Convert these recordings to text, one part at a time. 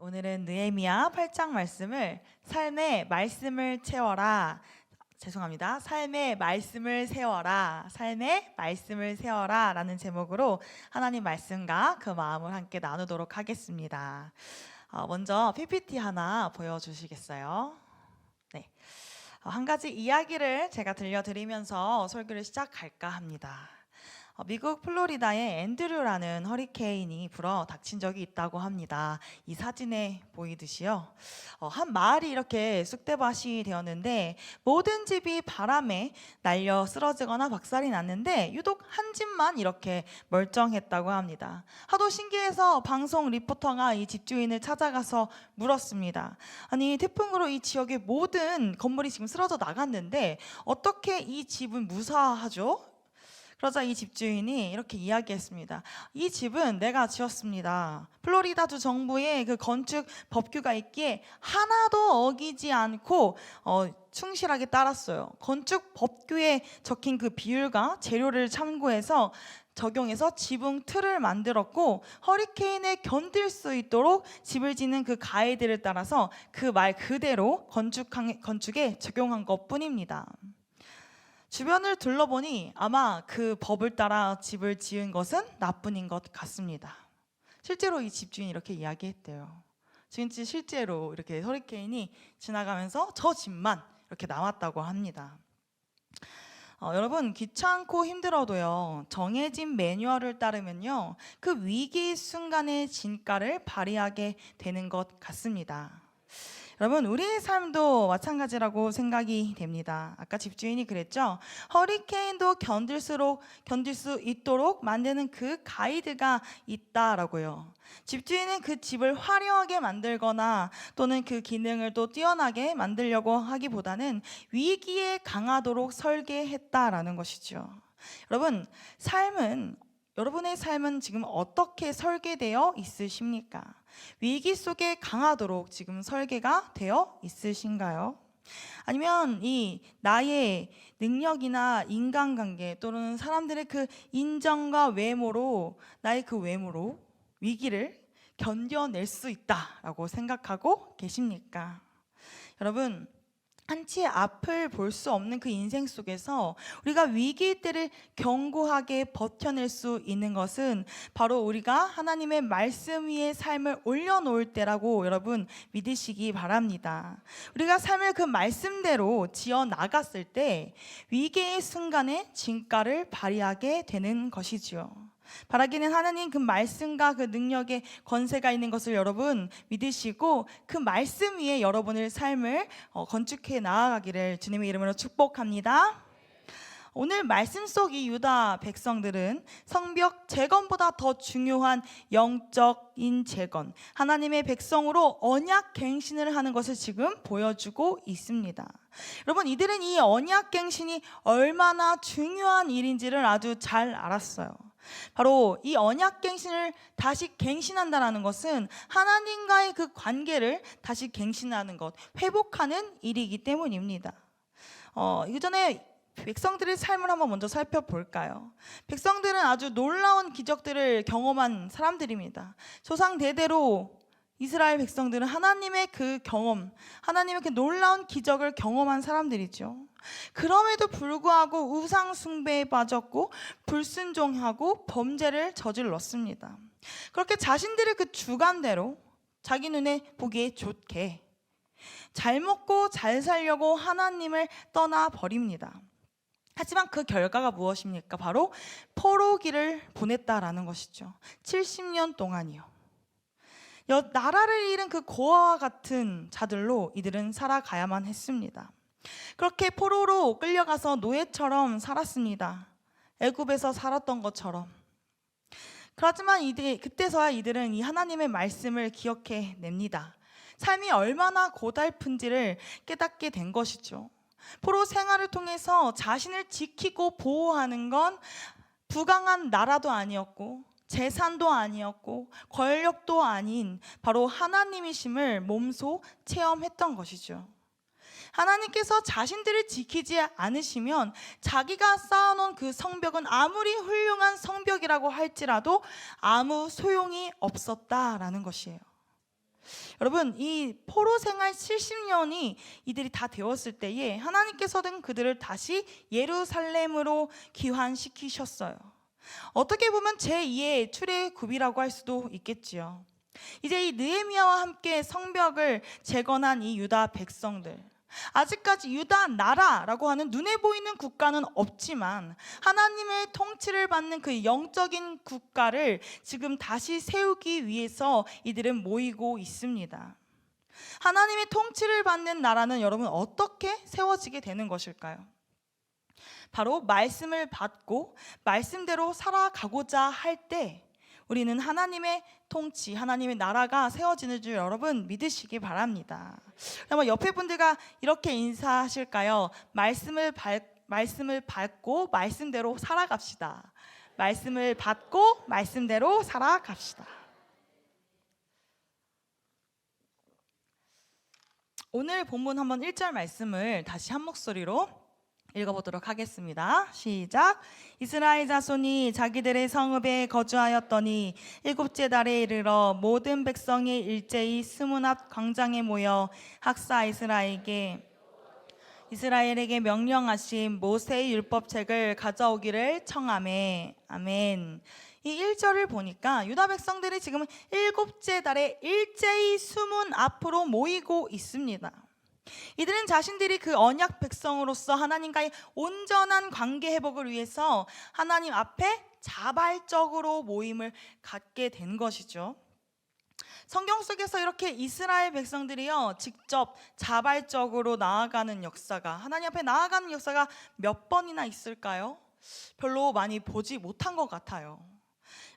오늘은 느헤미야 8장 말씀을 삶의 말씀을 채워라. 삶의 말씀을 세워라. 삶의 말씀을 세워라 라는 제목으로 하나님 말씀과 그 마음을 함께 나누도록 하겠습니다. 먼저 PPT 하나 보여주시겠어요? 네. 한 가지 이야기를 제가 들려드리면서 설교를 시작할까 합니다. 미국 플로리다에 앤드류라는 허리케인이 불어 닥친 적이 있다고 합니다. 이 사진에 보이듯이요. 한 마을이 이렇게 쑥대밭이 되었는데 모든 집이 바람에 날려 쓰러지거나 박살이 났는데 유독 한 집만 이렇게 멀쩡했다고 합니다. 하도 신기해서 방송 리포터가 이 집주인을 찾아가서 물었습니다. 아니, 태풍으로 이 지역의 모든 건물이 지금 쓰러져 나갔는데 어떻게 이 집은 무사하죠? 그러자 이 집주인이 이렇게 이야기했습니다. 이 집은 내가 지었습니다. 플로리다주 정부의 그 건축 법규가 있기에 하나도 어기지 않고 충실하게 따랐어요. 건축 법규에 적힌 그 비율과 재료를 참고해서 적용해서 지붕 틀을 만들었고 허리케인에 견딜 수 있도록 집을 짓는 그 가이드를 따라서 그 말 그대로 건축에 적용한 것뿐입니다. 주변을 둘러보니 아마 그 법을 따라 집을 지은 것은 나뿐인 것 같습니다. 실제로 이 집주인이 이렇게 이야기했대요. 진짜 실제로 이렇게 허리케인이 지나가면서 저 집만 이렇게 남았다고 합니다. 여러분, 귀찮고 힘들어도요, 정해진 매뉴얼을 따르면요, 그 위기 순간의 진가를 발휘하게 되는 것 같습니다. 여러분, 우리의 삶도 마찬가지라고 생각이 됩니다. 아까 집주인이 그랬죠? 허리케인도 견딜 수 있도록 만드는 그 가이드가 있다라고요. 집주인은 그 집을 화려하게 만들거나 또는 그 기능을 또 뛰어나게 만들려고 하기보다는 위기에 강하도록 설계했다라는 것이죠. 여러분의 삶은 지금 어떻게 설계되어 있으십니까? 위기 속에 강하도록 지금 설계가 되어 있으신가요? 아니면 이 나의 능력이나 인간관계 또는 사람들의 그 인정과 나의 그 외모로 위기를 견뎌낼 수 있다라고 생각하고 계십니까? 여러분, 한치의 앞을 볼 수 없는 그 인생 속에서 우리가 위기의 때를 견고하게 버텨낼 수 있는 것은 바로 우리가 하나님의 말씀 위에 삶을 올려놓을 때라고 여러분 믿으시기 바랍니다. 우리가 삶을 그 말씀대로 지어 나갔을 때 위기의 순간에 진가를 발휘하게 되는 것이지요. 바라기는 하나님 그 말씀과 그 능력의 권세가 있는 것을 여러분 믿으시고 그 말씀 위에 여러분의 삶을 건축해 나아가기를 주님의 이름으로 축복합니다. 오늘 말씀 속 이 유다 백성들은 성벽 재건보다 더 중요한 영적인 재건, 하나님의 백성으로 언약 갱신을 하는 것을 지금 보여주고 있습니다. 여러분, 이들은 이 언약 갱신이 얼마나 중요한 일인지를 아주 잘 알았어요. 바로 이 언약 갱신을 다시 갱신한다는 것은 하나님과의 그 관계를 다시 갱신하는 것, 회복하는 일이기 때문입니다. 이전에 백성들의 삶을 한번 먼저 살펴볼까요? 백성들은 아주 놀라운 기적들을 경험한 사람들입니다. 조상 대대로 이스라엘 백성들은 하나님의 그 놀라운 기적을 경험한 사람들이죠. 그럼에도 불구하고 우상 숭배에 빠졌고 불순종하고 범죄를 저질렀습니다. 그렇게 자신들의 그 주관대로 자기 눈에 보기에 좋게 잘 먹고 잘 살려고 하나님을 떠나버립니다. 하지만 그 결과가 무엇입니까? 바로 포로기를 보냈다라는 것이죠. 70년 동안이요. 나라를 잃은 그 고아와 같은 자들로 이들은 살아가야만 했습니다. 그렇게 포로로 끌려가서 노예처럼 살았습니다. 애굽에서 살았던 것처럼. 그렇지만 그때서야 이들은 이 하나님의 말씀을 기억해 냅니다. 삶이 얼마나 고달픈지를 깨닫게 된 것이죠. 포로 생활을 통해서 자신을 지키고 보호하는 건 부강한 나라도 아니었고 재산도 아니었고 권력도 아닌 바로 하나님이심을 몸소 체험했던 것이죠. 하나님께서 자신들을 지키지 않으시면 자기가 쌓아놓은 그 성벽은 아무리 훌륭한 성벽이라고 할지라도 아무 소용이 없었다라는 것이에요. 여러분, 이 포로 생활 70년이 이들이 다 되었을 때에 하나님께서는 그들을 다시 예루살렘으로 귀환시키셨어요. 어떻게 보면 제2의 출애굽이라고 할 수도 있겠지요. 이제 이 느헤미야와 함께 성벽을 재건한 이 유다 백성들, 아직까지 유다 나라라고 하는 눈에 보이는 국가는 없지만 하나님의 통치를 받는 그 영적인 국가를 지금 다시 세우기 위해서 이들은 모이고 있습니다. 하나님의 통치를 받는 나라는 여러분 어떻게 세워지게 되는 것일까요? 바로 말씀을 받고 말씀대로 살아가고자 할 때 우리는 하나님의 통치, 하나님의 나라가 세워지는 줄 여러분 믿으시기 바랍니다. 그럼 옆에 분들과 이렇게 인사하실까요? 말씀을 받고 말씀대로 살아갑시다. 말씀을 받고 말씀대로 살아갑시다. 오늘 본문 한번 1절 말씀을 다시 한 목소리로 읽어보도록 하겠습니다. 시작. 이스라엘 자손이 자기들의 성읍에 거주하였더니 일곱째 달에 이르러 모든 백성이 일제히 스문 앞 광장에 모여 학사 이스라엘에게 명령하신 모세의 율법책을 가져오기를 청하매. 아멘. 이 1절을 보니까 유다 백성들이 지금 일곱째 달에 일제히 수문 앞으로 모이고 있습니다. 이들은 자신들이 그 언약 백성으로서 하나님과의 온전한 관계 회복을 위해서 하나님 앞에 자발적으로 모임을 갖게 된 것이죠. 성경 속에서 이렇게 이스라엘 백성들이요 직접 자발적으로 나아가는 역사가, 하나님 앞에 나아가는 역사가 몇 번이나 있을까요? 별로 많이 보지 못한 것 같아요.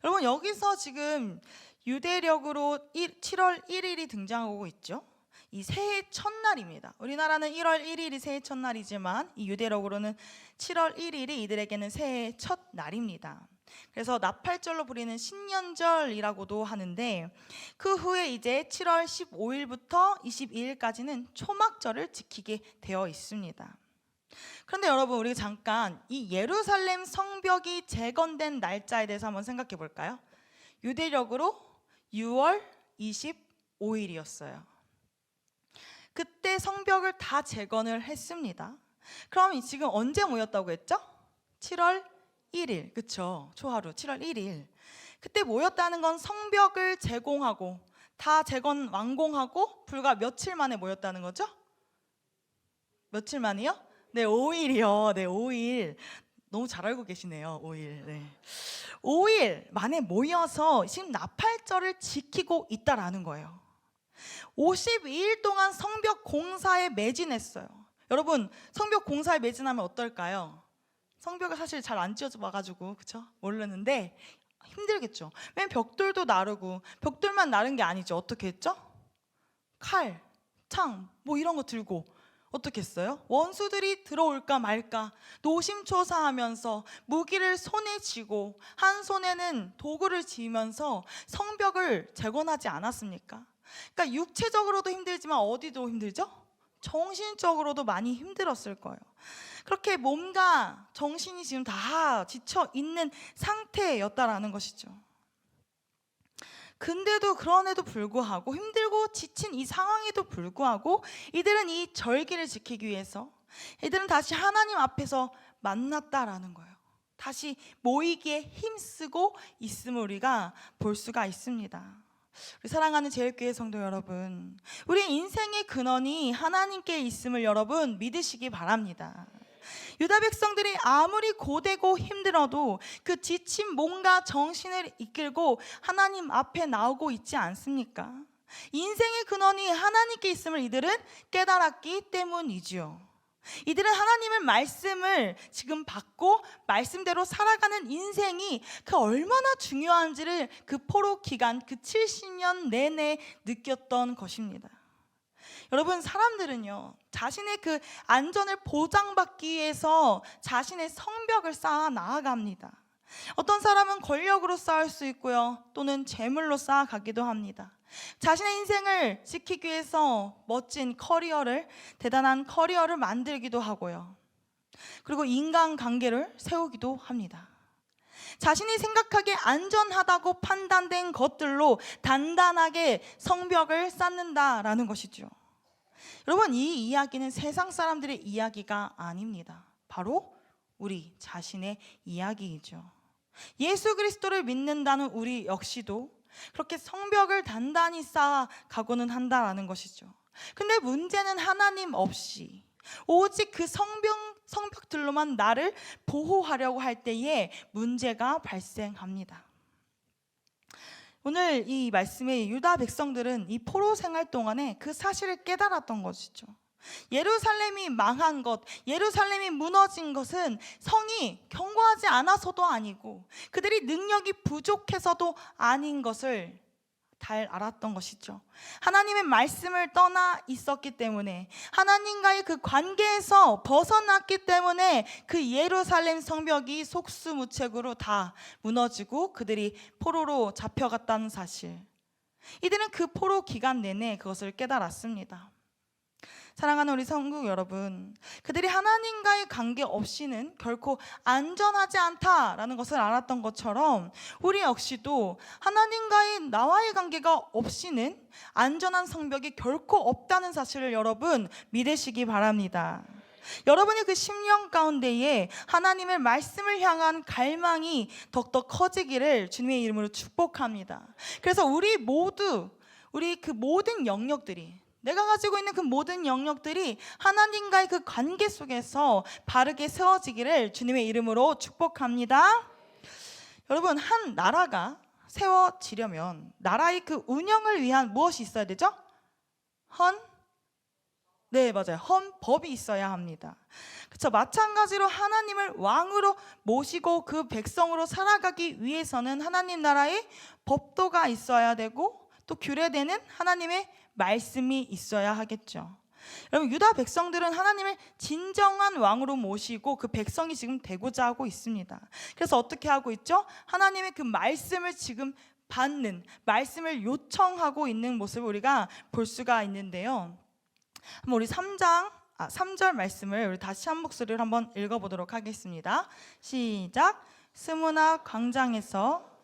여러분, 여기서 지금 유대력으로 7월 1일이 등장하고 있죠. 이 새해 첫날입니다. 우리나라는 1월 1일이 새해 첫날이지만 이 유대력으로는 7월 1일이 이들에게는 새해 첫날입니다. 그래서 나팔절로 부리는 신년절이라고도 하는데, 그 후에 이제 7월 15일부터 22일까지는 초막절을 지키게 되어 있습니다. 그런데 여러분, 우리 잠깐 이 예루살렘 성벽이 재건된 날짜에 대해서 한번 생각해 볼까요? 유대력으로 6월 25일이었어요. 그때 성벽을 다 재건을 했습니다. 그럼 지금 언제 모였다고 했죠? 7월 1일, 그쵸? 초하루 7월 1일. 그때 모였다는 건 성벽을 제공하고 다 재건 완공하고 불과 며칠 만에 모였다는 거죠? 며칠 만이요? 네, 5일이요. 네, 5일. 너무 잘 알고 계시네요. 5일. 네. 5일 만에 모여서 지금 나팔절을 지키고 있다라는 거예요. 52일 동안 성벽 공사에 매진했어요. 여러분, 성벽 공사에 매진하면 어떨까요? 성벽을 사실 잘 안 지어져 봐가지고 그쵸? 모르는데 힘들겠죠. 왜냐면 벽돌도 나르고, 벽돌만 나른 게 아니죠. 어떻게 했죠? 칼, 창, 뭐 이런 거 들고 어떻게 했어요? 원수들이 들어올까 말까 노심초사하면서 무기를 손에 쥐고 한 손에는 도구를 쥐면서 성벽을 재건하지 않았습니까? 그러니까 육체적으로도 힘들지만 어디도 힘들죠? 정신적으로도 많이 힘들었을 거예요. 그렇게 몸과 정신이 지금 다 지쳐 있는 상태였다라는 것이죠. 근데도 그런에도 불구하고, 힘들고 지친 이 상황에도 불구하고 이들은 이 절기를 지키기 위해서 이들은 다시 하나님 앞에서 만났다라는 거예요. 다시 모이기에 힘쓰고 있음을 우리가 볼 수가 있습니다. 우리 사랑하는 제일교회 성도 여러분, 우리 인생의 근원이 하나님께 있음을 여러분 믿으시기 바랍니다. 유다 백성들이 아무리 고되고 힘들어도 그 지친 몸과 정신을 이끌고 하나님 앞에 나오고 있지 않습니까? 인생의 근원이 하나님께 있음을 이들은 깨달았기 때문이지요. 이들은 하나님의 말씀을 지금 받고 말씀대로 살아가는 인생이 그 얼마나 중요한지를 그 포로 기간, 그 70년 내내 느꼈던 것입니다. 여러분, 사람들은요 자신의 그 안전을 보장받기 위해서 자신의 성벽을 쌓아 나아갑니다. 어떤 사람은 권력으로 쌓을 수 있고요, 또는 재물로 쌓아가기도 합니다. 자신의 인생을 지키기 위해서 멋진 커리어를, 대단한 커리어를 만들기도 하고요, 그리고 인간관계를 세우기도 합니다. 자신이 생각하기에 안전하다고 판단된 것들로 단단하게 성벽을 쌓는다라는 것이죠. 여러분, 이 이야기는 세상 사람들의 이야기가 아닙니다. 바로 우리 자신의 이야기이죠. 예수 그리스도를 믿는다는 우리 역시도 그렇게 성벽을 단단히 쌓아가고는 한다라는 것이죠. 근데 문제는 하나님 없이 오직 그 성벽들로만 나를 보호하려고 할 때에 문제가 발생합니다. 오늘 이 말씀에 유다 백성들은 이 포로 생활 동안에 그 사실을 깨달았던 것이죠. 예루살렘이 망한 것, 예루살렘이 무너진 것은 성이 견고하지 않아서도 아니고 그들이 능력이 부족해서도 아닌 것을 잘 알았던 것이죠. 하나님의 말씀을 떠나 있었기 때문에, 하나님과의 그 관계에서 벗어났기 때문에 그 예루살렘 성벽이 속수무책으로 다 무너지고 그들이 포로로 잡혀갔다는 사실, 이들은 그 포로 기간 내내 그것을 깨달았습니다. 사랑하는 우리 성도 여러분, 그들이 하나님과의 관계 없이는 결코 안전하지 않다라는 것을 알았던 것처럼 우리 역시도 하나님과의 나와의 관계가 없이는 안전한 성벽이 결코 없다는 사실을 여러분 믿으시기 바랍니다. 여러분의 그 심령 가운데에 하나님의 말씀을 향한 갈망이 더욱더 커지기를 주님의 이름으로 축복합니다. 그래서 우리 그 모든 영역들이, 내가 가지고 있는 그 모든 영역들이 하나님과의 그 관계 속에서 바르게 세워지기를 주님의 이름으로 축복합니다. 여러분, 한 나라가 세워지려면 나라의 그 운영을 위한 무엇이 있어야 되죠? 네, 맞아요. 헌법이 있어야 합니다. 그렇죠. 마찬가지로 하나님을 왕으로 모시고 그 백성으로 살아가기 위해서는 하나님 나라의 법도가 있어야 되고 또 규례되는 하나님의 말씀이 있어야 하겠죠. 여러분, 유다 백성들은 하나님을 진정한 왕으로 모시고 그 백성이 지금 되고자 하고 있습니다. 그래서 어떻게 하고 있죠? 하나님의 그 말씀을 지금 받는, 말씀을 요청하고 있는 모습을 우리가 볼 수가 있는데요. 한번 우리 3절 말씀을 우리 다시 한 목소리를 한번 읽어보도록 하겠습니다. 시작. 스무나 광장에서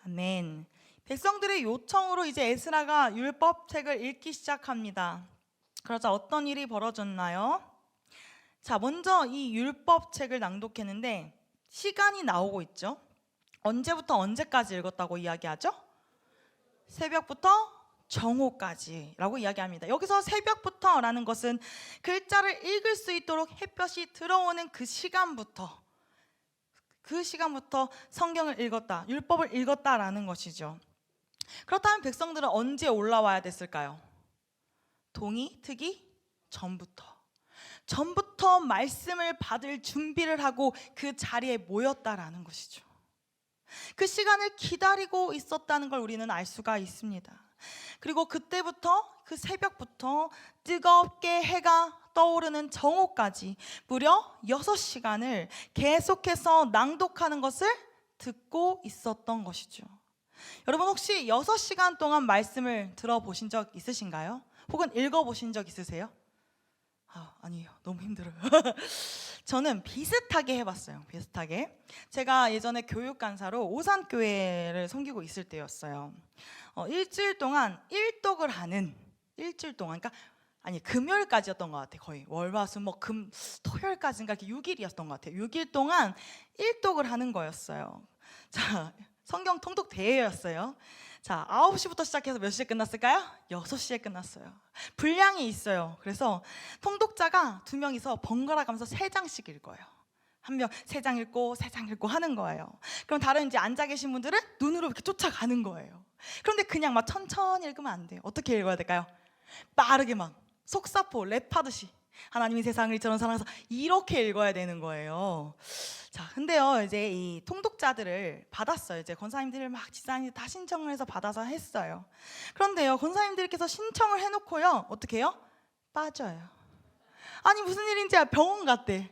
아멘. 백성들의 요청으로 이제 에스라가 율법책을 읽기 시작합니다. 그러자 어떤 일이 벌어졌나요? 자, 먼저 이 율법책을 낭독했는데 시간이 나오고 있죠. 언제부터 언제까지 읽었다고 이야기하죠? 새벽부터 정오까지라고 이야기합니다. 여기서 새벽부터라는 것은 글자를 읽을 수 있도록 햇볕이 들어오는 그 시간부터 성경을 읽었다, 율법을 읽었다라는 것이죠. 그렇다면 백성들은 언제 올라와야 됐을까요? 동이 트기 전부터 말씀을 받을 준비를 하고 그 자리에 모였다라는 것이죠. 그 시간을 기다리고 있었다는 걸 우리는 알 수가 있습니다. 그리고 그때부터, 그 새벽부터 뜨겁게 해가 떠오르는 정오까지 무려 6시간을 계속해서 낭독하는 것을 듣고 있었던 것이죠. 여러분, 혹시 6시간 동안 말씀을 들어보신 적 있으신가요? 혹은 읽어보신 적 있으세요? 아니에요. 너무 힘들어요. 저는 비슷하게 해봤어요. 비슷하게. 제가 예전에 교육 강사로 오산교회를 섬기고 있을 때였어요. 일주일 동안 일독을 하는, 그러니까 금요일까지였던 것 같아요. 거의 월화수목금 토요일까지인가 이렇게 6일이었던 것 같아요. 6일 동안 일독을 하는 거였어요. 자, 성경 통독 대회였어요. 자, 9시부터 시작해서 몇 시에 끝났을까요? 6시에 끝났어요. 분량이 있어요. 그래서 통독자가 2명이서 번갈아 가면서 3장씩 읽어요. 한 명 3장 읽고 3장 읽고 하는 거예요. 그럼 다른 이제 앉아 계신 분들은 눈으로 이렇게 쫓아가는 거예요. 그런데 그냥 막 천천히 읽으면 안 돼요. 어떻게 읽어야 될까요? 빠르게 막 속사포 랩하듯이 하나님이 세상을 이처럼 사랑해서 이렇게 읽어야 되는 거예요. 자, 근데요, 이제 이 통독자들을 받았어요. 이제 권사님들을 막 집사님이 다 신청을 해서 받아서 했어요. 그런데요, 권사님들께서 신청을 해놓고요, 어떻게 해요? 빠져요. 아니, 무슨 일인지 병원 갔대.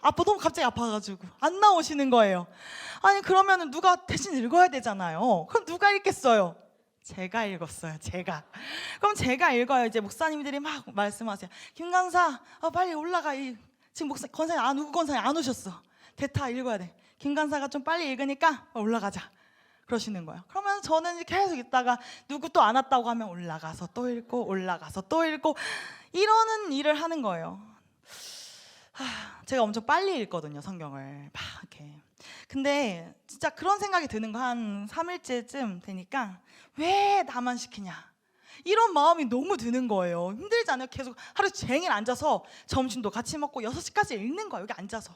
너무 갑자기 아파가지고 안 나오시는 거예요. 아니, 그러면은 누가 대신 읽어야 되잖아요. 그럼 누가 읽겠어요? 제가 읽었어요. 그럼 제가 읽어요. 이제 목사님들이 막 말씀하세요. 김강사, 빨리 올라가. 지금 권사님 누구 권사님 안 오셨어. 대타 읽어야 돼. 김강사가 좀 빨리 읽으니까 올라가자. 그러시는 거예요. 그러면 저는 계속 있다가 누구 또 안 왔다고 하면 올라가서 또 읽고 올라가서 또 읽고 이러는 일을 하는 거예요. 제가 엄청 빨리 읽거든요, 성경을 막 이렇게. 근데 진짜 그런 생각이 드는 거 한 3일째쯤 되니까 왜 나만 시키냐 이런 마음이 너무 드는 거예요. 힘들지 않아요? 계속 하루 종일 앉아서 점심도 같이 먹고 6시까지 읽는 거예요, 여기 앉아서.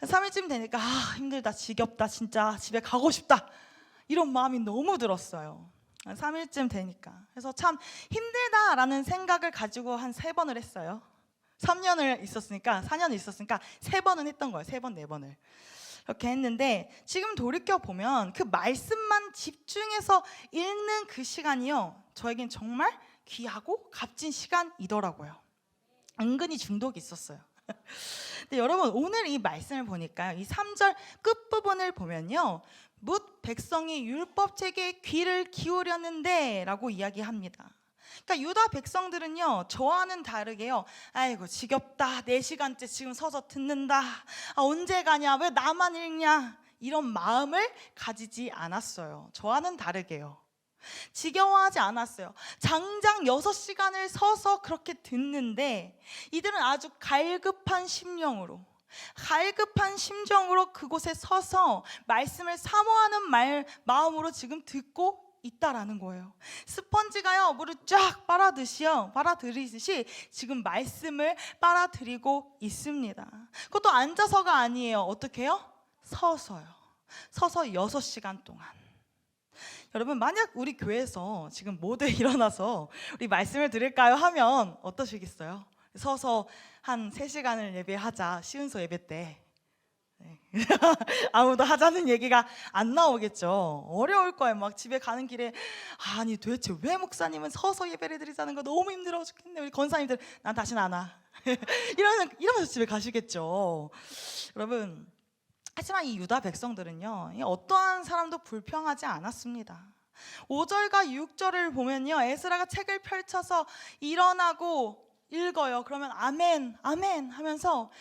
3일쯤 되니까 힘들다, 지겹다, 진짜 집에 가고 싶다 이런 마음이 너무 들었어요. 3일쯤 되니까. 그래서 참 힘들다라는 생각을 가지고 한 3번을 했어요. 3년을 있었으니까 4년을 있었으니까 3번은 했던 거예요. 3번, 4번을 이렇게 했는데 지금 돌이켜보면 그 말씀만 집중해서 읽는 그 시간이요, 저에겐 정말 귀하고 값진 시간이더라고요. 은근히 중독이 있었어요. 근데 여러분, 오늘 이 말씀을 보니까 이 3절 끝부분을 보면요, 뭇 백성이 율법책에 귀를 기울였는데 라고 이야기합니다. 그러니까 유다 백성들은요, 저와는 다르게요, 아이고 지겹다, 4시간째 지금 서서 듣는다, 언제 가냐, 왜 나만 읽냐 이런 마음을 가지지 않았어요. 저와는 다르게요. 지겨워하지 않았어요. 장장 6시간을 서서 그렇게 듣는데 이들은 아주 갈급한 심정으로 그곳에 서서 말씀을 사모하는 마음으로 지금 듣고 있다라는 거예요. 스펀지가요, 물을 쫙 빨아들이듯이 지금 말씀을 빨아들이고 있습니다. 그것도 앉아서가 아니에요. 어떻게 해요? 서서요. 서서 6시간 동안. 여러분, 만약 우리 교회에서 지금 모두 일어나서 우리 말씀을 드릴까요 하면 어떠시겠어요? 서서 한 3시간을 예배하자, 시은소 예배 때. 네. 아무도 하자는 얘기가 안 나오겠죠. 어려울 거예요. 막 집에 가는 길에 아니 도대체 왜 목사님은 서서 예배를 드리자는 거 너무 힘들어 죽겠네, 우리 권사님들 난 다시는 안 와. 이러면서 집에 가시겠죠. 여러분, 하지만 이 유다 백성들은요, 어떠한 사람도 불평하지 않았습니다. 5절과 6절을 보면요, 에스라가 책을 펼쳐서 일어나고 읽어요. 그러면 아멘, 아멘 하면서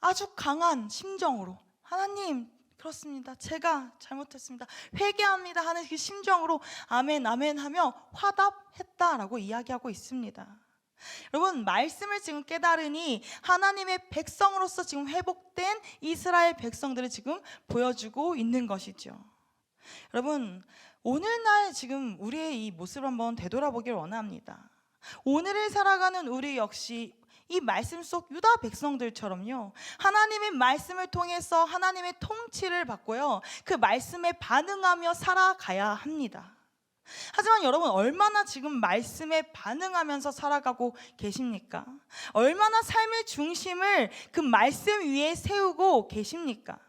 아주 강한 심정으로, 하나님 그렇습니다, 제가 잘못했습니다, 회개합니다 하는 그 심정으로 아멘, 아멘 하며 화답했다라고 이야기하고 있습니다. 여러분, 말씀을 지금 깨달으니 하나님의 백성으로서 지금 회복된 이스라엘 백성들을 지금 보여주고 있는 것이죠. 여러분, 오늘날 지금 우리의 이 모습을 한번 되돌아보길 원합니다. 오늘을 살아가는 우리 역시 이 말씀 속 유다 백성들처럼요, 하나님의 말씀을 통해서 하나님의 통치를 받고요, 그 말씀에 반응하며 살아가야 합니다. 하지만 여러분, 얼마나 지금 말씀에 반응하면서 살아가고 계십니까? 얼마나 삶의 중심을 그 말씀 위에 세우고 계십니까?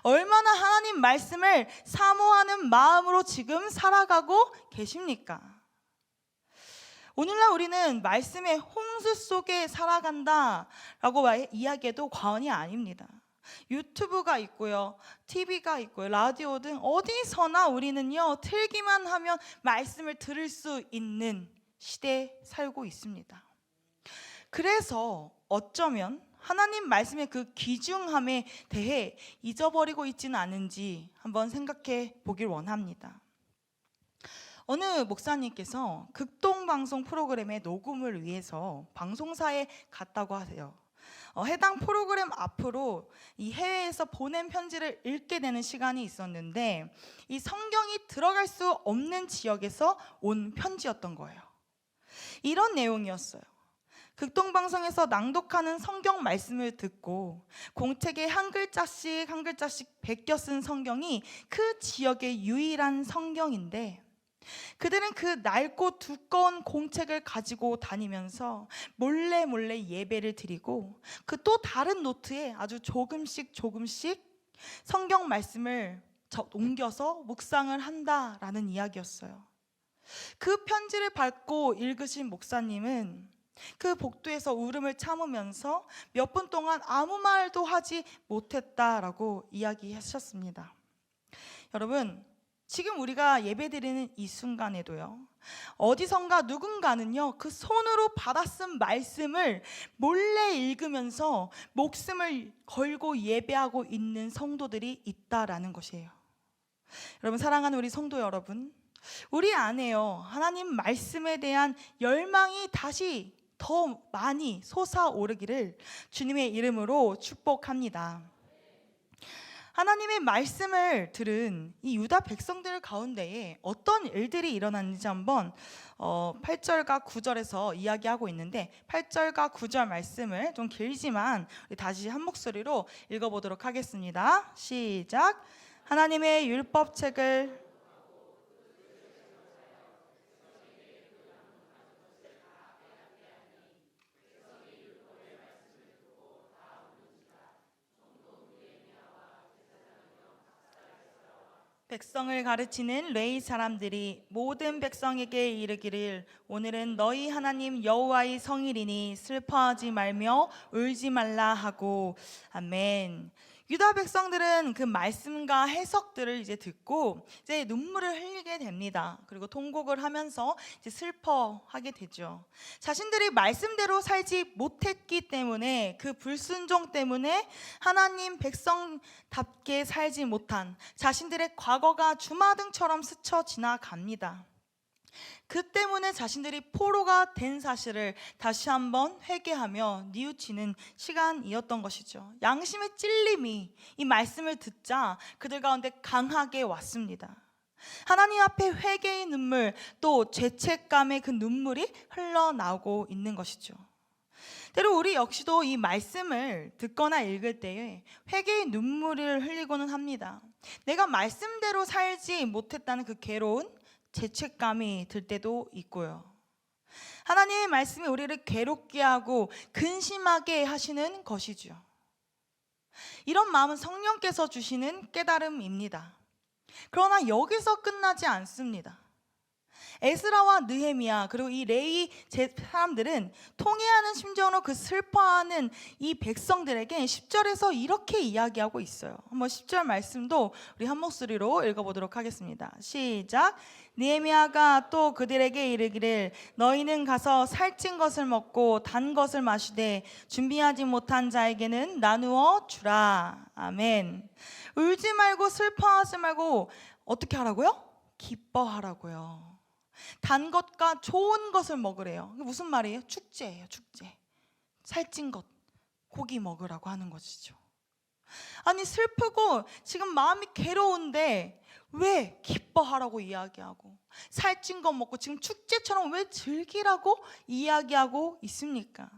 얼마나 하나님 말씀을 사모하는 마음으로 지금 살아가고 계십니까? 오늘날 우리는 말씀의 홍수 속에 살아간다라고 이야기해도 과언이 아닙니다. 유튜브가 있고요, TV가 있고요, 라디오 등 어디서나 우리는요, 틀기만 하면 말씀을 들을 수 있는 시대에 살고 있습니다. 그래서 어쩌면 하나님 말씀의 그 귀중함에 대해 잊어버리고 있지는 않은지 한번 생각해 보길 원합니다. 어느 목사님께서 극동방송 프로그램의 녹음을 위해서 방송사에 갔다고 하세요. 해당 프로그램 앞으로 이 해외에서 보낸 편지를 읽게 되는 시간이 있었는데 이 성경이 들어갈 수 없는 지역에서 온 편지였던 거예요. 이런 내용이었어요. 극동방송에서 낭독하는 성경 말씀을 듣고 공책에 한 글자씩 한 글자씩 베껴 쓴 성경이 그 지역의 유일한 성경인데, 그들은 그 낡고 두꺼운 공책을 가지고 다니면서 몰래 예배를 드리고 그 또 다른 노트에 아주 조금씩 성경 말씀을 옮겨서 묵상을 한다라는 이야기였어요. 그 편지를 받고 읽으신 목사님은 그 복도에서 울음을 참으면서 몇 분 동안 아무 말도 하지 못했다라고 이야기하셨습니다. 여러분, 지금 우리가 예배드리는 이 순간에도요, 어디선가 누군가는요 그 손으로 받아쓴 말씀을 몰래 읽으면서 목숨을 걸고 예배하고 있는 성도들이 있다라는 것이에요. 여러분, 사랑하는 우리 성도 여러분, 우리 안에요 하나님 말씀에 대한 열망이 다시 더 많이 솟아오르기를 주님의 이름으로 축복합니다. 하나님의 말씀을 들은 이 유다 백성들 가운데에 어떤 일들이 일어났는지 한번 8절과 9절에서 이야기하고 있는데, 8절과 9절 말씀을 좀 길지만 우리 다시 한 목소리로 읽어보도록 하겠습니다. 시작. 하나님의 율법책을 백성을 가르치는 레위 사람들이 모든 백성에게 이르기를, 오늘은 너희 하나님 여호와의 성일이니 슬퍼하지 말며 울지 말라 하고. 아멘. 유다 백성들은 그 말씀과 해석들을 이제 듣고 이제 눈물을 흘리게 됩니다. 그리고 통곡을 하면서 이제 슬퍼하게 되죠. 자신들이 말씀대로 살지 못했기 때문에, 그 불순종 때문에 하나님 백성답게 살지 못한 자신들의 과거가 주마등처럼 스쳐 지나갑니다. 그 때문에 자신들이 포로가 된 사실을 다시 한번 회개하며 뉘우치는 시간이었던 것이죠. 양심의 찔림이 이 말씀을 듣자 그들 가운데 강하게 왔습니다. 하나님 앞에 회개의 눈물, 또 죄책감의 그 눈물이 흘러나오고 있는 것이죠. 때로 우리 역시도 이 말씀을 듣거나 읽을 때에 회개의 눈물을 흘리고는 합니다. 내가 말씀대로 살지 못했다는 그 괴로운 죄책감이 들 때도 있고요. 하나님의 말씀이 우리를 괴롭게 하고 근심하게 하시는 것이죠. 이런 마음은 성령께서 주시는 깨달음입니다. 그러나 여기서 끝나지 않습니다. 에스라와 느헤미야 그리고 이 레위 사람들은 통회하는 심정으로 그 슬퍼하는 이 백성들에게 10절에서 이렇게 이야기하고 있어요. 한번 10절 말씀도 우리 한 목소리로 읽어보도록 하겠습니다. 시작. 느헤미야가 또 그들에게 이르기를, 너희는 가서 살찐 것을 먹고 단 것을 마시되 준비하지 못한 자에게는 나누어 주라. 아멘. 울지 말고 슬퍼하지 말고 어떻게 하라고요? 기뻐하라고요. 단 것과 좋은 것을 먹으래요. 이게 무슨 말이에요? 축제예요, 축제. 살찐 것, 고기 먹으라고 하는 것이죠. 아니, 슬프고 지금 마음이 괴로운데 왜 기뻐하라고 이야기하고, 살찐 것 먹고 지금 축제처럼 왜 즐기라고 이야기하고 있습니까?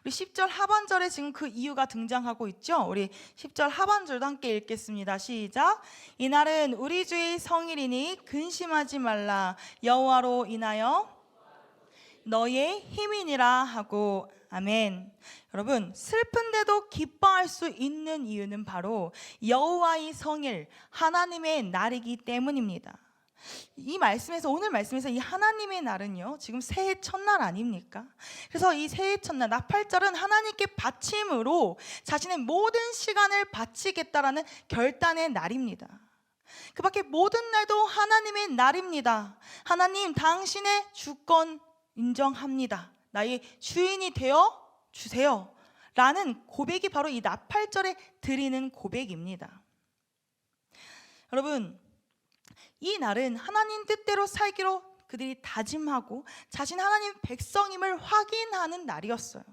우리 10절 하반절에 지금 그 이유가 등장하고 있죠. 우리 10절 하반절도 함께 읽겠습니다. 시작. 이날은 우리 주의 성일이니 근심하지 말라. 여호와로 인하여 너의 힘이니라 하고. 아멘. 여러분, 슬픈데도 기뻐할 수 있는 이유는 바로 여호와의 성일, 하나님의 날이기 때문입니다. 이 말씀에서, 오늘 말씀에서 이 하나님의 날은요, 지금 새해 첫날 아닙니까? 그래서 이 새해 첫날 나팔절은 하나님께 바침으로 자신의 모든 시간을 바치겠다라는 결단의 날입니다. 그 밖에 모든 날도 하나님의 날입니다. 하나님, 당신의 주권 인정합니다. 나의 주인이 되어 주세요 라는 고백이 바로 이 나팔절에 드리는 고백입니다. 여러분, 이 날은 하나님 뜻대로 살기로 그들이 다짐하고 자신 하나님 백성임을 확인하는 날이었어요.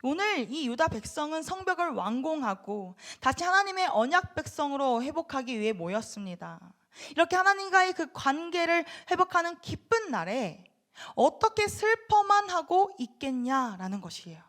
오늘 이 유다 백성은 성벽을 완공하고 다시 하나님의 언약 백성으로 회복하기 위해 모였습니다. 이렇게 하나님과의 그 관계를 회복하는 기쁜 날에 어떻게 슬퍼만 하고 있겠냐라는 것이에요.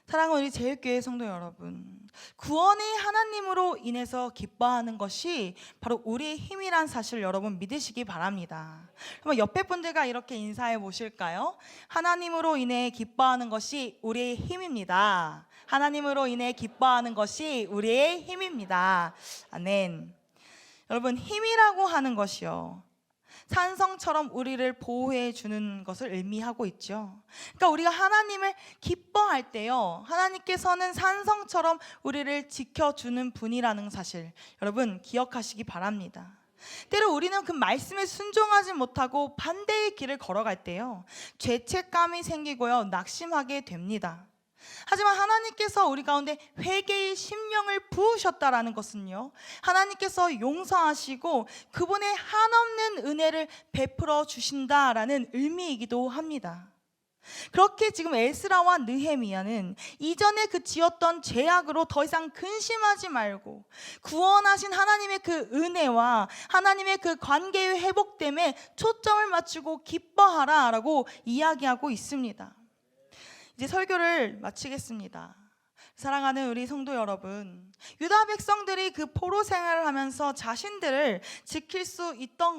사랑하는 우리 제일교회 성도 여러분, 구원의 하나님으로 인해서 기뻐하는 것이 바로 우리의 힘이란 사실을 여러분 믿으시기 바랍니다. 그럼 옆에 분들과 이렇게 인사해 보실까요? 하나님으로 인해 기뻐하는 것이 우리의 힘입니다. 하나님으로 인해 기뻐하는 것이 우리의 힘입니다. 아멘. 여러분, 힘이라고 하는 것이요, 산성처럼 우리를 보호해 주는 것을 의미하고 있죠. 그러니까 우리가 하나님을 기뻐할 필요할 때요, 하나님께서는 산성처럼 우리를 지켜주는 분이라는 사실 여러분 기억하시기 바랍니다. 때로 우리는 그 말씀에 순종하지 못하고 반대의 길을 걸어갈 때요, 죄책감이 생기고요, 낙심하게 됩니다. 하지만 하나님께서 우리 가운데 회개의 심령을 부으셨다라는 것은요, 하나님께서 용서하시고 그분의 한없는 은혜를 베풀어 주신다라는 의미이기도 합니다. 그렇게 지금 에스라와 느헤미야는 이전에 그 지었던 죄악으로 더 이상 근심하지 말고 구원하신 하나님의 그 은혜와 하나님의 그 관계의 회복됨에 초점을 맞추고 기뻐하라 라고 이야기하고 있습니다. 이제 설교를 마치겠습니다. 사랑하는 우리 성도 여러분, 유다 백성들이 그 포로 생활을 하면서 자신들을 지킬 수 있는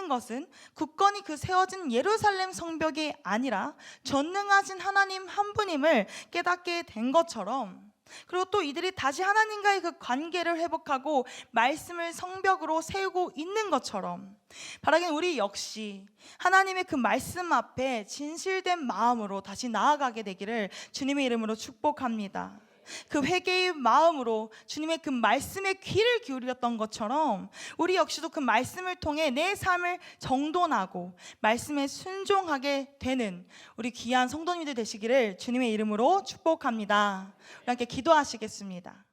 것은 굳건히 그 세워진 예루살렘 성벽이 아니라 전능하신 하나님 한 분임을 깨닫게 된 것처럼, 그리고 또 이들이 다시 하나님과의 그 관계를 회복하고 말씀을 성벽으로 세우고 있는 것처럼, 바라긴 우리 역시 하나님의 그 말씀 앞에 진실된 마음으로 다시 나아가게 되기를 주님의 이름으로 축복합니다. 그 회개의 마음으로 주님의 그 말씀에 귀를 기울였던 것처럼 우리 역시도 그 말씀을 통해 내 삶을 정돈하고 말씀에 순종하게 되는 우리 귀한 성도님들 되시기를 주님의 이름으로 축복합니다. 우리 함께 기도하시겠습니다.